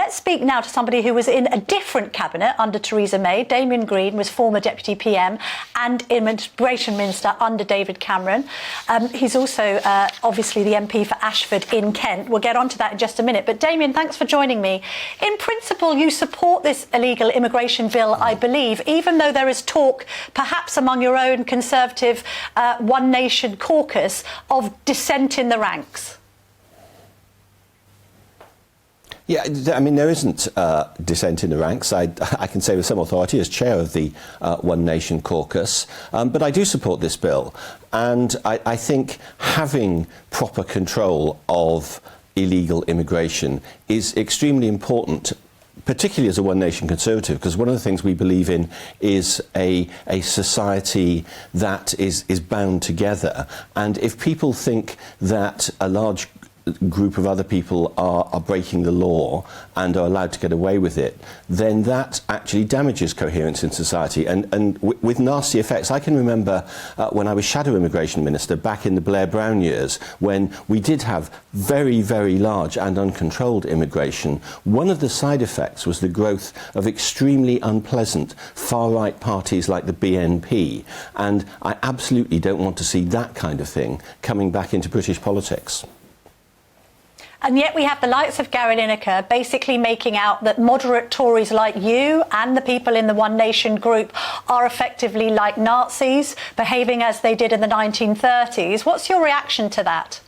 Let's speak now to somebody who was in a different cabinet under Theresa May. Damian Green was former Deputy PM and Immigration Minister under David Cameron. He's also obviously the MP for Ashford in Kent. We'll get onto that in just a minute. But Damian, thanks for joining me. In principle, you support this illegal immigration bill, I believe, even though there is talk, perhaps among your own Conservative One Nation caucus, of dissent in the ranks. Yeah, I mean, there isn't dissent in the ranks. I can say with some authority as chair of the One Nation caucus, but I do support this bill. And I think having proper control of illegal immigration is extremely important, particularly as a One Nation Conservative, because one of the things we believe in is a society that is bound together. And if people think that a large group of other people are breaking the law and are allowed to get away with it, then that actually damages coherence in society and with nasty effects. I can remember when I was Shadow Immigration Minister back in the Blair-Brown years, when we did have very, very large and uncontrolled immigration. One of the side effects was the growth of extremely unpleasant far-right parties like the BNP, and I absolutely don't want to see that kind of thing coming back into British politics. And yet we have the likes of Gary Lineker basically making out that moderate Tories like you and the people in the One Nation group are effectively like Nazis, behaving as they did in the 1930s. What's your reaction to that?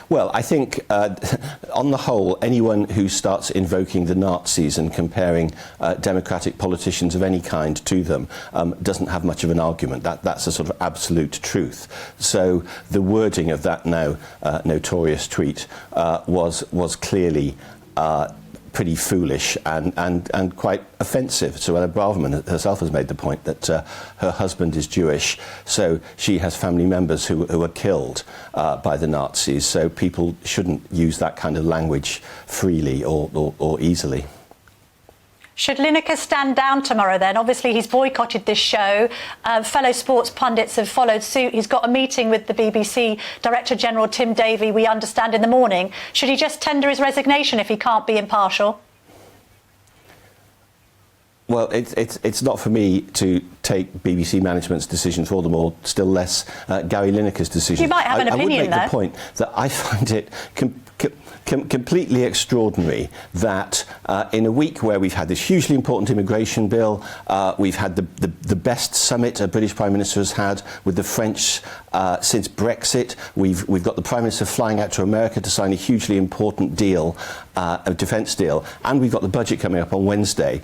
Well, I think, on the whole, anyone who starts invoking the Nazis and comparing democratic politicians of any kind to them doesn't have much of an argument. That's a sort of absolute truth. So the wording of that now notorious tweet was clearly pretty foolish and quite offensive. Suella Braverman herself has made the point that her husband is Jewish, so she has family members who were killed by the Nazis, so people shouldn't use that kind of language freely or easily. Should Lineker stand down tomorrow then? Obviously he's boycotted this show. Fellow sports pundits have followed suit. He's got a meeting with the BBC Director General Tim Davie, we understand, in the morning. Should he just tender his resignation if he can't be impartial? Well, it's not for me to take BBC management's decision for them, or still less Gary Lineker's decision. You might have an opinion, though. I would make the point that I find it completely extraordinary that in a week where we've had this hugely important immigration bill, we've had the best summit a British Prime Minister has had with the French since Brexit. We've got the Prime Minister flying out to America to sign a hugely important deal, a defence deal, and we've got the budget coming up on Wednesday.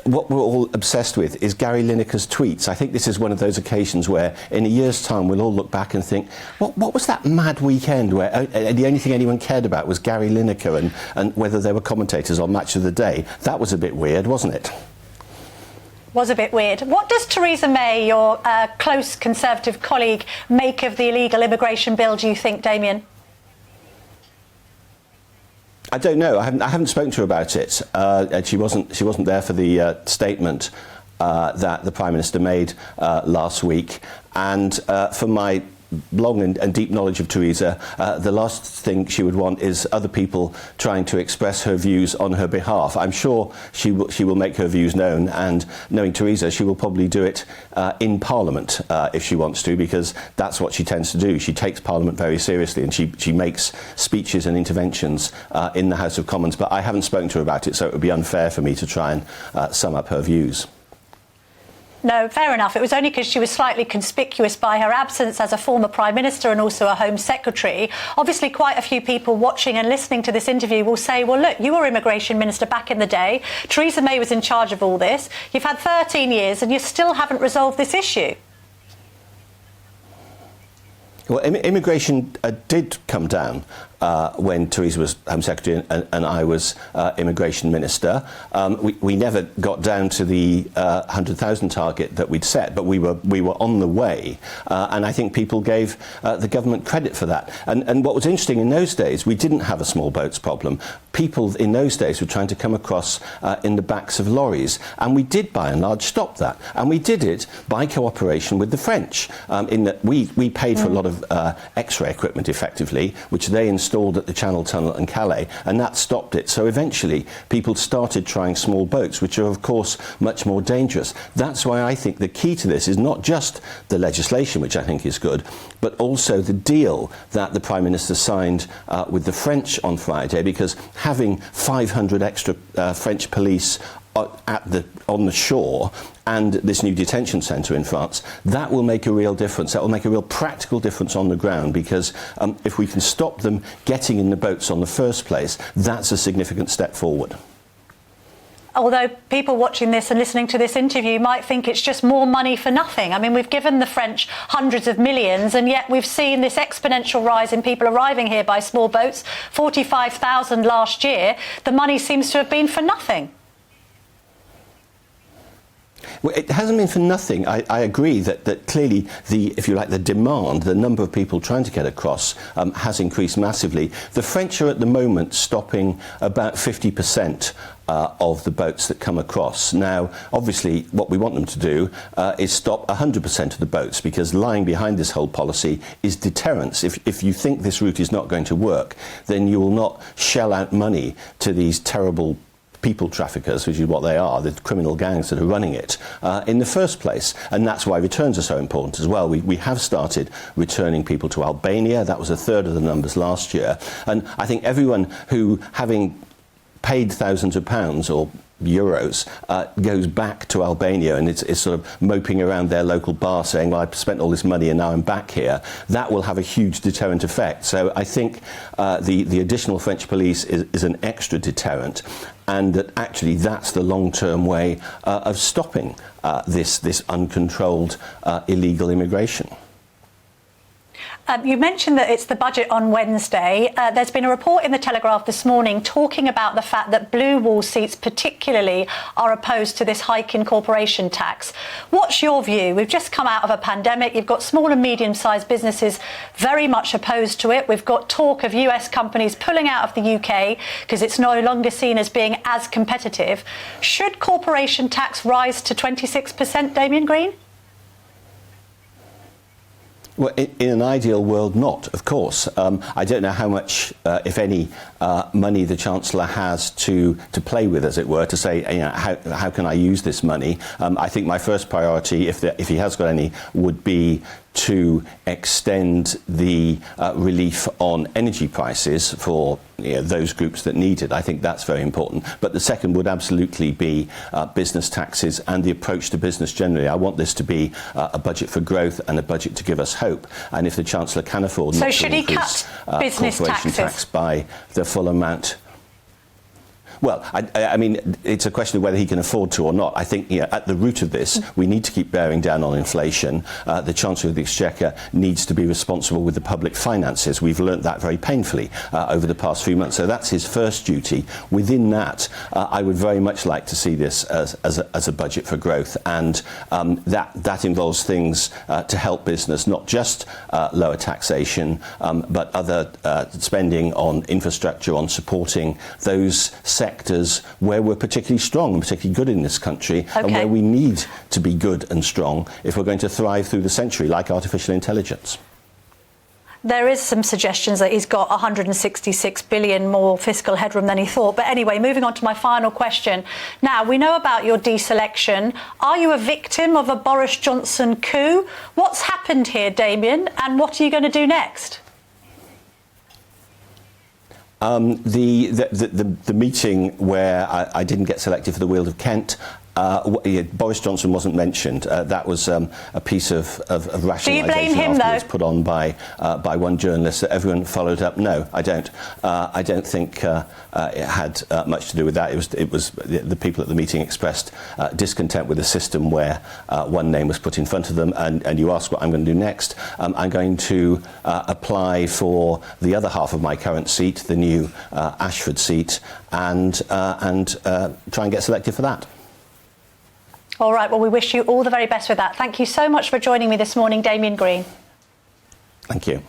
What we're all obsessed with is Gary Lineker's tweets. I think this is one of those occasions where in a year's time we'll all look back and think, what was that mad weekend where the only thing anyone cared about was Gary Lineker and whether there were commentators on Match of the Day. That was a bit weird, wasn't it? Was a bit weird. What does Theresa May, your close Conservative colleague, make of the illegal immigration bill, do you think, Damian? I don't know. I haven't spoken to her about it. And she wasn't there for the statement that the Prime Minister made last week. And from my long and deep knowledge of Theresa, the last thing she would want is other people trying to express her views on her behalf. I'm sure she will make her views known, and knowing Theresa, she will probably do it in Parliament if she wants to, because that's what she tends to do. She takes Parliament very seriously, and she makes speeches and interventions in the House of Commons. But I haven't spoken to her about it, so it would be unfair for me to try and sum up her views. No, fair enough. It was only because she was slightly conspicuous by her absence as a former Prime Minister and also a Home Secretary. Obviously, quite a few people watching and listening to this interview will say, well, look, you were Immigration Minister back in the day. Theresa May was in charge of all this. You've had 13 years and you still haven't resolved this issue. Well, immigration did come down when Theresa was Home Secretary and I was Immigration Minister. We never got down to the 100,000 target that we'd set, but we were on the way, and I think people gave the government credit for that. And what was interesting in those days, we didn't have a small boats problem. People in those days were trying to come across in the backs of lorries, and we did by and large stop that, and we did it by cooperation with the French, in that we paid for a lot of X-ray equipment effectively, which they installed installed at the Channel Tunnel and Calais, and that stopped it. So eventually people started trying small boats, which are of course much more dangerous. That's why I think the key to this is not just the legislation, which I think is good, but also the deal that the Prime Minister signed with the French on Friday, because having 500 extra French police on the shore and this new detention centre in France, that will make a real difference. That will make a real practical difference on the ground, because if we can stop them getting in the boats on the first place, that's a significant step forward. Although people watching this and listening to this interview might think it's just more money for nothing. I mean, we've given the French hundreds of millions, and yet we've seen this exponential rise in people arriving here by small boats, 45,000 last year. The money seems to have been for nothing. Well, it hasn't been for nothing. I agree that clearly if you like, the demand, the number of people trying to get across has increased massively. The French are at the moment stopping about 50% of the boats that come across. Now, obviously, what we want them to do is stop 100% of the boats, because lying behind this whole policy is deterrence. If you think this route is not going to work, then you will not shell out money to these terrible people traffickers, which is what they are, the criminal gangs that are running it, in the first place. And that's why returns are so important as well. We have started returning people to Albania. That was a third of the numbers last year. And I think everyone who, having paid thousands of pounds or euros, goes back to Albania and is sort of moping around their local bar saying, well, I've spent all this money and now I'm back here, that will have a huge deterrent effect. So I think the additional French police is an extra deterrent, and that actually that's the long-term way of stopping this uncontrolled illegal immigration. You mentioned that it's the budget on Wednesday. There's been a report in the Telegraph this morning talking about the fact that blue wall seats particularly are opposed to this hike in corporation tax. What's your view? We've just come out of a pandemic. You've got small and medium-sized businesses very much opposed to it. We've got talk of US companies pulling out of the UK because it's no longer seen as being as competitive. Should corporation tax rise to 26%, Damian Green? Well, in an ideal world, not, of course. I don't know how much, if any, money the Chancellor has to play with, as it were, to say, you know, how can I use this money? I think my first priority, if he has got any, would be to extend the relief on energy prices for those groups that need it. I think that's very important. But the second would absolutely be business taxes and the approach to business generally. I want this to be a budget for growth and a budget to give us hope. And if the Chancellor can afford not to increase corporation tax by the full amount. Well, I mean, it's a question of whether he can afford to or not. I think at the root of this, we need to keep bearing down on inflation. The Chancellor of the Exchequer needs to be responsible with the public finances. We've learnt that very painfully over the past few months. So that's his first duty. Within that, I would very much like to see this as a budget for growth. And that involves things to help business, not just lower taxation, but other spending on infrastructure, on supporting those sectors where we're particularly strong and particularly good in this country, and where we need to be good and strong if we're going to thrive through the century, like artificial intelligence. There is some suggestions that he's got 166 billion more fiscal headroom than he thought. But anyway, moving on to my final question. Now, we know about your deselection. Are you a victim of a Boris Johnson coup? What's happened here, Damian, and what are you going to do next? The meeting where I didn't get selected for the Weald of Kent, Boris Johnson wasn't mentioned. That was a piece of rationalisation. Do you blame him, though? Put on by one journalist that everyone followed up. No, I don't. I don't think it had much to do with that. It was the people at the meeting expressed discontent with the system where one name was put in front of them. And you ask what I'm going to do next. I'm going to apply for the other half of my current seat, the new Ashford seat, and try and get selected for that. All right, well, we wish you all the very best with that. Thank you so much for joining me this morning, Damian Green. Thank you.